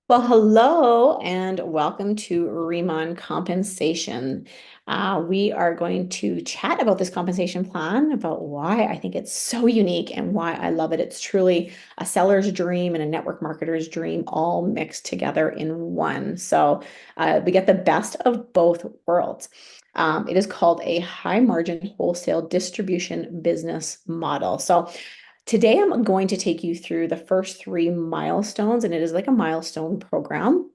Well, hello and welcome to Riman Compensation. We are going to chat about this compensation plan, about why I think it's so unique and why I love it. It's truly a seller's dream and a network marketer's dream all mixed together in one. So we get the best of both worlds. It is called a high margin wholesale distribution business model. So today, I'm going to take you through the first three milestones, and it is like a milestone program.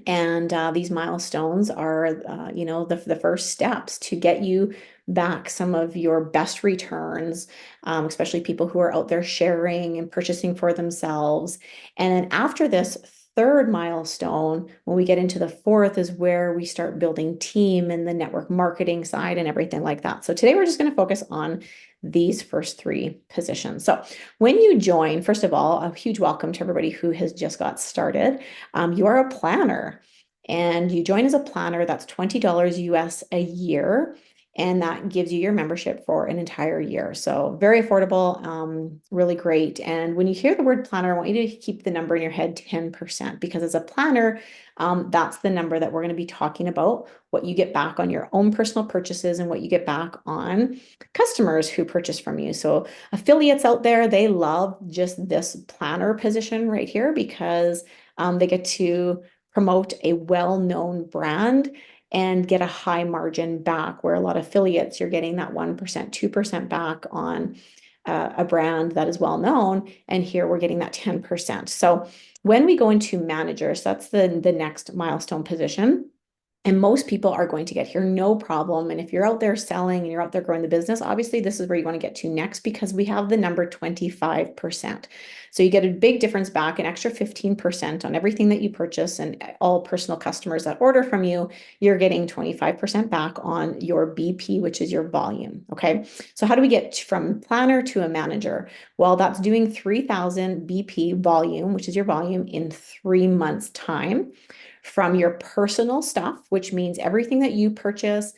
And these milestones are, the first steps to get you back some of your best returns, especially people who are out there sharing and purchasing for themselves. And then after this third milestone, when we get into the fourth, is where we start building team and the network marketing side and everything like that. So today we're just going to focus on these first three positions. So when you join, first of all, a huge welcome to everybody who has just got started. You are a planner and you join as a planner. That's $20 US a year. And that gives you your membership for an entire year. So very affordable, really great. And when you hear the word planner, I want you to keep the number in your head, 10%, because as a planner, that's the number that we're going to be talking about, what you get back on your own personal purchases and what you get back on customers who purchase from you. So affiliates out there, they love just this planner position right here because they get to promote a well-known brand and get a high margin back, where a lot of affiliates, you're getting that 1%, 2% back on a brand that is well known. And here we're getting that 10%. So when we go into managers, that's the next milestone position. And most people are going to get here, no problem. And if you're out there selling and you're out there growing the business, obviously this is where you want to get to next, because we have the number 25%. So you get a big difference back, an extra 15% on everything that you purchase, and all personal customers that order from you, you're getting 25% back on your BP, which is your volume. Okay. So how do we get from planner to a manager? Well, that's doing 3,000 BP volume, which is your volume, in 3 months' time from your personal stuff, which means everything that you purchase,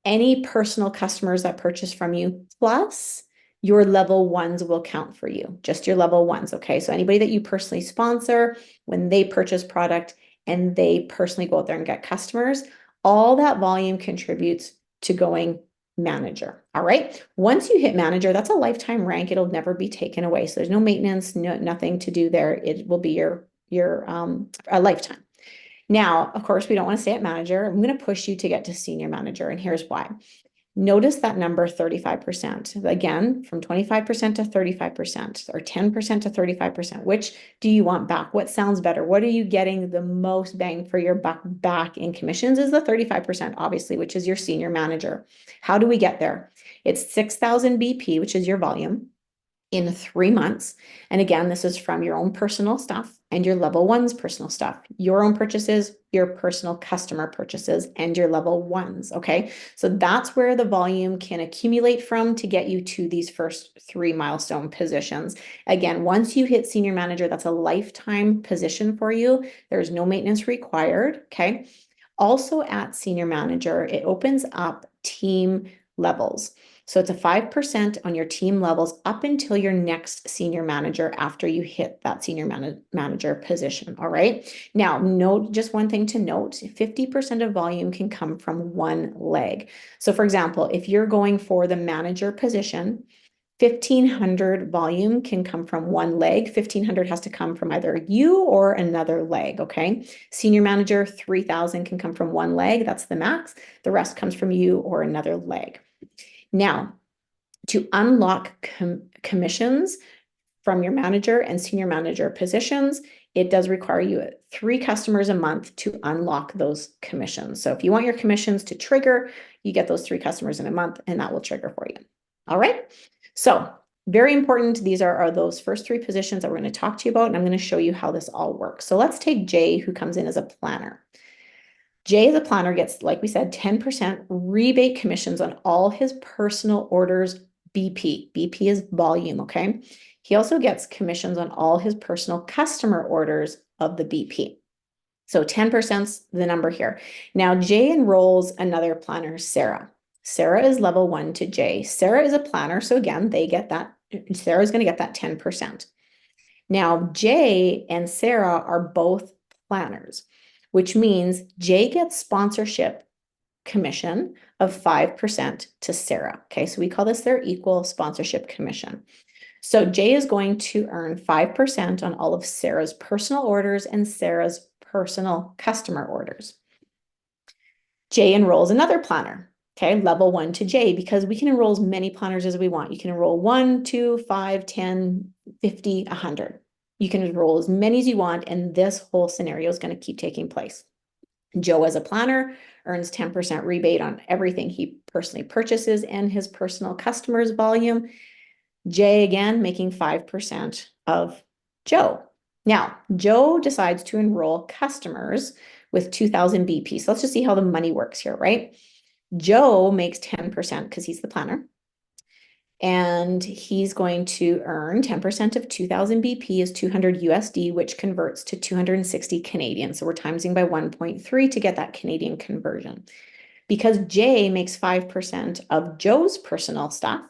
any personal customers that purchase from you, plus your level ones will count for you, just your level ones. Okay. So anybody that you personally sponsor, when they purchase product and they personally go out there and get customers, all that volume contributes to going manager. All right. Once you hit manager, that's a lifetime rank. It'll never be taken away. So there's no maintenance, nothing to do there. It will be your a lifetime. Now, of course, we don't want to stay at manager. I'm going to push you to get to senior manager, and here's why. Notice that number 35%. Again, from 25% to 35%, or 10% to 35%. Which do you want back? What sounds better? What are you getting the most bang for your buck back in commissions? Is the 35%, obviously, which is your senior manager. How do we get there? It's 6,000 BP, which is your volume, in 3 months. And again, this is from your own personal stuff and your level ones personal stuff, your own purchases, your personal customer purchases, and your level ones. Okay. So that's where the volume can accumulate from to get you to these first three milestone positions. Again, once you hit senior manager, that's a lifetime position for you. There's no maintenance required. Okay. Also at senior manager, it opens up team levels. So it's a 5% on your team levels up until your next senior manager after you hit that senior manager position. All right. Now, note just one thing to note, 50% of volume can come from one leg. So for example, if you're going for the manager position, 1,500 volume can come from one leg. 1,500 has to come from either you or another leg. Okay. Senior manager, 3,000 can come from one leg. That's the max. The rest comes from you or another leg. Now, to unlock commissions from your manager and senior manager positions, it does require you 3 customers a month to unlock those commissions. So if you want your commissions to trigger, you get those 3 customers in a month, and that will trigger for you. All right. So very important. These are those first 3 positions that we're going to talk to you about, and I'm going to show you how this all works. So let's take Jay, who comes in as a planner. Jay, as a planner, gets, like we said, 10% rebate commissions on all his personal orders BP. BP is volume, okay? He also gets commissions on all his personal customer orders of the BP. So 10%'s the number here. Now, Jay enrolls another planner, Sarah. Sarah is level 1 to Jay. Sarah is a planner, so again, they get that. Sarah's going to get that 10%. Now, Jay and Sarah are both planners, which means Jay gets sponsorship commission of 5% to Sarah. Okay, so we call this their equal sponsorship commission. So Jay is going to earn 5% on all of Sarah's personal orders and Sarah's personal customer orders. Jay enrolls another planner, okay, level 1 to Jay, because we can enroll as many planners as we want. You can enroll 1, 2, 5, 10, 50, 100. You can enroll as many as you want, and this whole scenario is going to keep taking place. Joe, as a planner, earns 10% rebate on everything he personally purchases and his personal customers' volume. Jay, again, making 5% of Joe. Now, Joe decides to enroll customers with 2,000 BP. So let's just see how the money works here, right? Joe makes 10% because he's the planner. And he's going to earn 10% of 2,000 BP is 200 USD, which converts to 260 Canadian. So we're timesing by 1.3 to get that Canadian conversion. Because Jay makes 5% of Joe's personal stuff,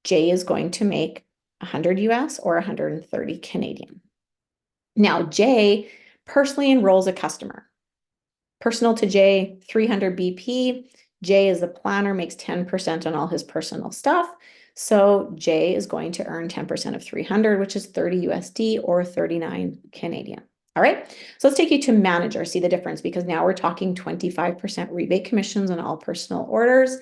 Jay is going to make 100 US or 130 Canadian. Now, Jay personally enrolls a customer. Personal to Jay, 300 BP. Jay, as the planner, makes 10% on all his personal stuff. So Jay is going to earn 10% of 300, which is 30 USD or 39 Canadian. All right, so let's take you to manager, see the difference, because now we're talking 25% rebate commissions on all personal orders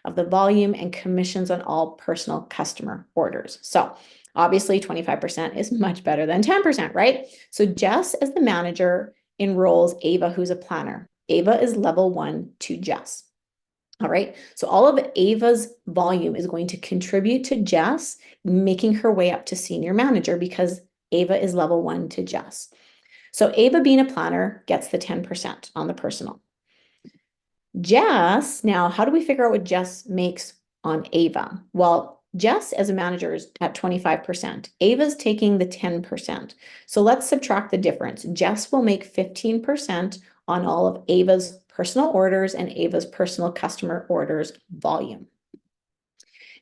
of the volume and commissions on all personal customer orders. So obviously 25% is much better than 10%, right? So Jess, as the manager, enrolls Ava, who's a planner. Ava is level 1 to Jess. All right, so all of Ava's volume is going to contribute to Jess making her way up to senior manager because Ava is level 1 to Jess. So Ava, being a planner, gets the 10% on the personal. Jess, now how do we figure out what Jess makes on Ava? Well, Jess as a manager is at 25%. Ava's taking the 10%. So let's subtract the difference. Jess will make 15% on all of Ava's personal orders and Ava's personal customer orders volume.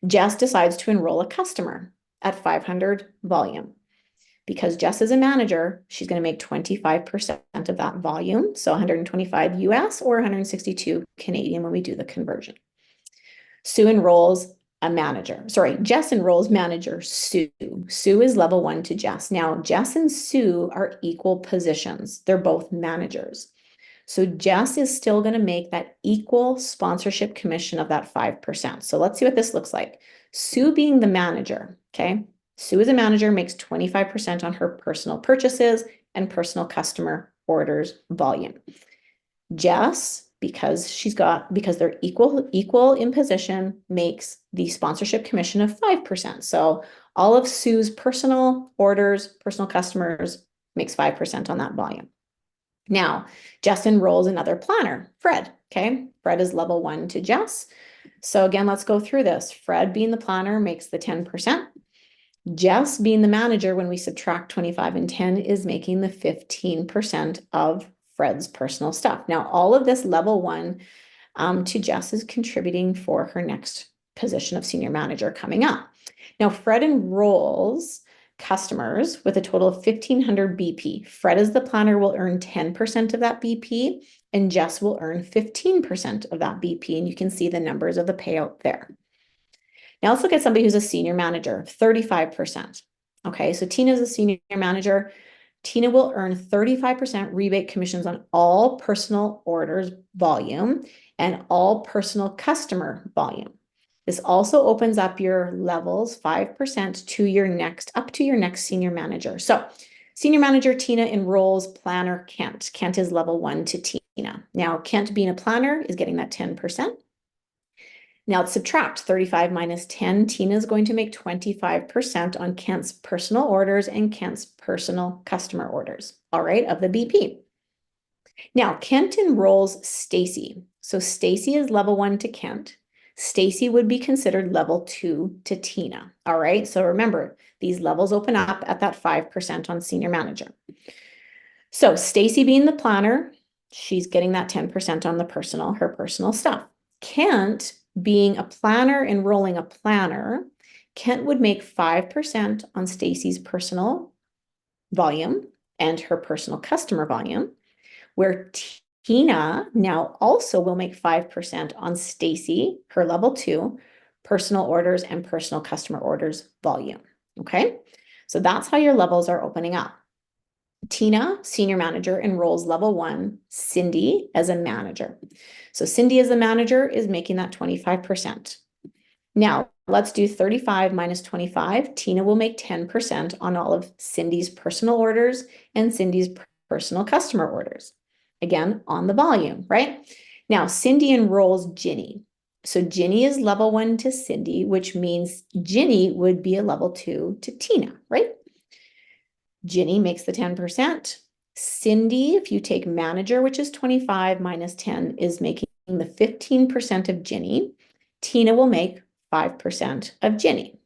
Jess decides to enroll a customer at 500 volume. Because Jess is a manager, she's going to make 25% of that volume. So 125 US or 162 Canadian when we do the conversion. Sue enrolls a manager. Sorry, Jess enrolls manager Sue. Sue is level 1 to Jess. Now, Jess and Sue are equal positions. They're both managers. So Jess is still going to make that equal sponsorship commission of that 5%. So let's see what this looks like. Sue being the manager, okay? Sue as a manager makes 25% on her personal purchases and personal customer orders volume. Jess, because they're equal in position, makes the sponsorship commission of 5%. So all of Sue's personal orders, personal customers makes 5% on that volume. Now, Jess enrolls another planner, Fred, okay? Fred is level 1 to Jess. So again, let's go through this. Fred, being the planner, makes the 10%. Jess, being the manager, when we subtract 25 and 10, is making the 15% of Fred's personal stuff. Now, all of this level 1 to Jess is contributing for her next position of senior manager coming up. Now, Fred enrolls customers with a total of 1,500 BP. Fred, as the planner, will earn 10% of that BP, and Jess will earn 15% of that BP, and you can see the numbers of the payout there. Now let's look at somebody who's a senior manager, 35%. Okay, so Tina is a senior manager. Tina will earn 35% rebate commissions on all personal orders volume and all personal customer volume. This also opens up your levels 5% to your next, up to your next senior manager. So senior manager Tina enrolls planner Kent. Kent is level 1 to Tina. Now Kent, being a planner, is getting that 10%. Now let's subtract 35 minus 10. Tina is going to make 25% on Kent's personal orders and Kent's personal customer orders, all right, of the BP. Now Kent enrolls Stacy. So Stacy is level 1 to Kent. Stacy would be considered level 2 to Tina, all right? So remember, these levels open up at that 5% on senior manager. So Stacy, being the planner, she's getting that 10% on the her personal stuff. Kent, being a planner, enrolling a planner, Kent would make 5% on Stacy's personal volume and her personal customer volume, where Tina now also will make 5% on Stacy, her level 2, personal orders and personal customer orders volume. Okay, so that's how your levels are opening up. Tina, senior manager, enrolls level 1, Cindy as a manager. So Cindy as the manager is making that 25%. Now, let's do 35 minus 25. Tina will make 10% on all of Cindy's personal orders and Cindy's personal customer orders. Again, on the volume, right? Now, Cindy enrolls Ginny. So Ginny is level 1 to Cindy, which means Ginny would be a level 2 to Tina, right? Ginny makes the 10%. Cindy, if you take manager, which is 25 minus 10, is making the 15% of Ginny. Tina will make 5% of Ginny.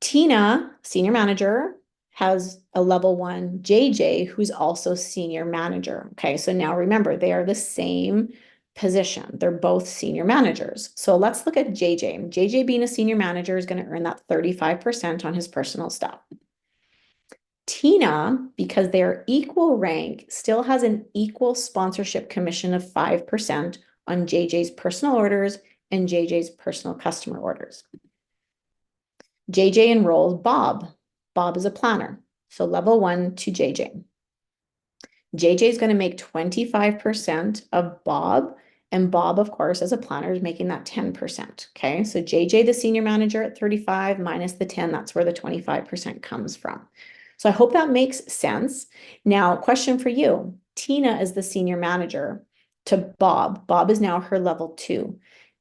Tina, senior manager, has a level 1 JJ, who's also senior manager. Okay, so now remember, they are the same position. They're both senior managers. So let's look at JJ. JJ, being a senior manager, is going to earn that 35% on his personal stuff. Tina, because they're equal rank, still has an equal sponsorship commission of 5% on JJ's personal orders and JJ's personal customer orders. JJ enrolls Bob. Bob is a planner, so level 1 to JJ. JJ is going to make 25% of Bob, and Bob, of course, as a planner, is making that 10%. Okay, so JJ, the senior manager, at 35 minus the 10, that's where the 25% comes from. So I hope that makes sense. Now, question for you. Tina is the senior manager to Bob. Bob is now her level 2.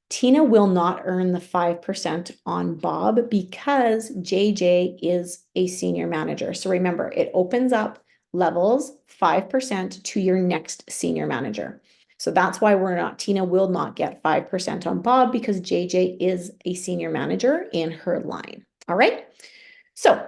Tina will not earn the 5% on Bob because JJ is a senior manager. So remember, it opens up levels 5% to your next senior manager. So that's why Tina will not get 5% on Bob because JJ is a senior manager in her line. All right. So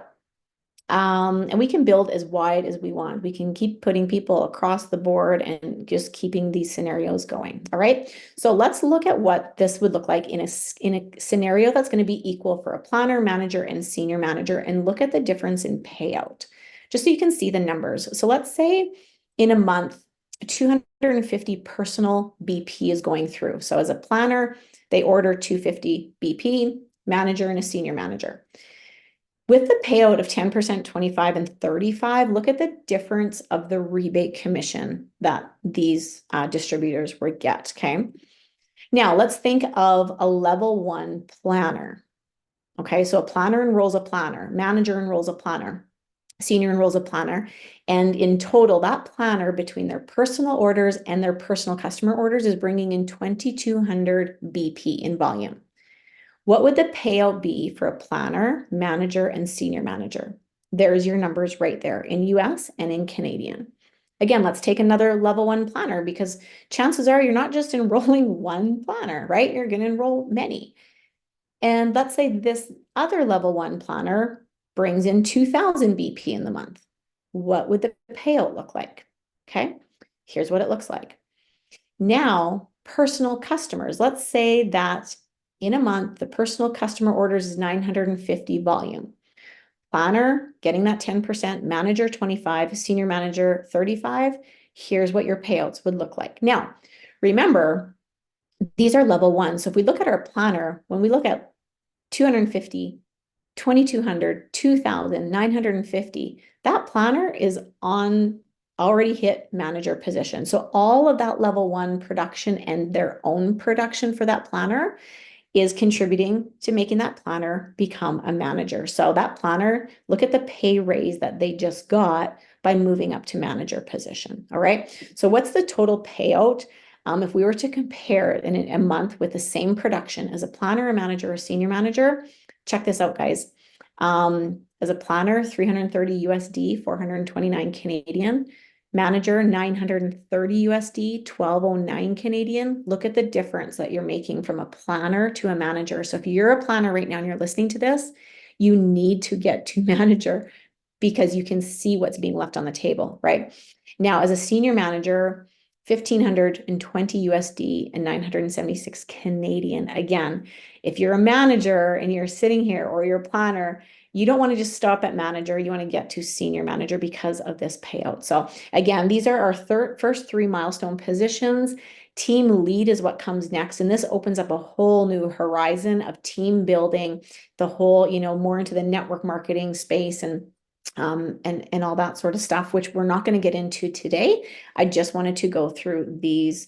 and we can build as wide as we want. We can keep putting people across the board and just keeping these scenarios going. All right. So let's look at what this would look like in a scenario that's going to be equal for a planner, manager, and senior manager, and look at the difference in payout, just so you can see the numbers. So let's say in a month, 250 personal BP is going through. So as a planner, they order 250 BP, manager, and a senior manager. With the payout of 10%, 25, and 35, look at the difference of the rebate commission that these distributors would get, okay? Now, let's think of a level 1 planner, okay? So a planner enrolls a planner, manager enrolls a planner, senior enrolls a planner, and in total, that planner between their personal orders and their personal customer orders is bringing in 2,200 BP in volume. What would the payout be for a planner, manager, and senior manager? There's your numbers right there in US and in Canadian. Again, let's take another level 1 planner because chances are you're not just enrolling one planner, right? You're going to enroll many. And let's say this other level 1 planner brings in 2,000 BP in the month. What would the payout look like? Okay, here's what it looks like. Now, personal customers. Let's say that in a month, the personal customer orders is 950 volume. Planner, getting that 10%, manager 25, senior manager 35. Here's what your payouts would look like. Now, remember, these are level 1. So if we look at our planner, when we look at 250, 2,200, 2,000, 950, that planner is on already hit manager position. So all of that level 1 production and their own production for that planner is contributing to making that planner become a manager. So that planner, look at the pay raise that they just got by moving up to manager position. All right. So what's the total payout? If we were to compare it in a month with the same production as a planner, a manager, or senior manager, check this out, guys. As a planner, 330 USD, 429 Canadian. Manager, 930 USD, 1209 Canadian. Look at the difference that you're making from a planner to a manager. So if you're a planner right now and you're listening to this, you need to get to manager because you can see what's being left on the table, right? Now, as a senior manager, 1,520 USD and 976 Canadian. Again, if you're a manager and you're sitting here or you're a planner, you don't want to just stop at manager. You want to get to senior manager because of this payout. So again, these are our first three milestone positions. Team lead is what comes next. And this opens up a whole new horizon of team building, the whole, more into the network marketing space and all that sort of stuff, which we're not going to get into today. I just wanted to go through these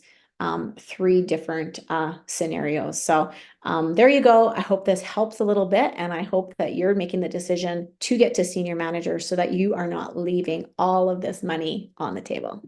three different scenarios. So there you go. I hope this helps a little bit, and I hope that you're making the decision to get to senior manager so that you are not leaving all of this money on the table.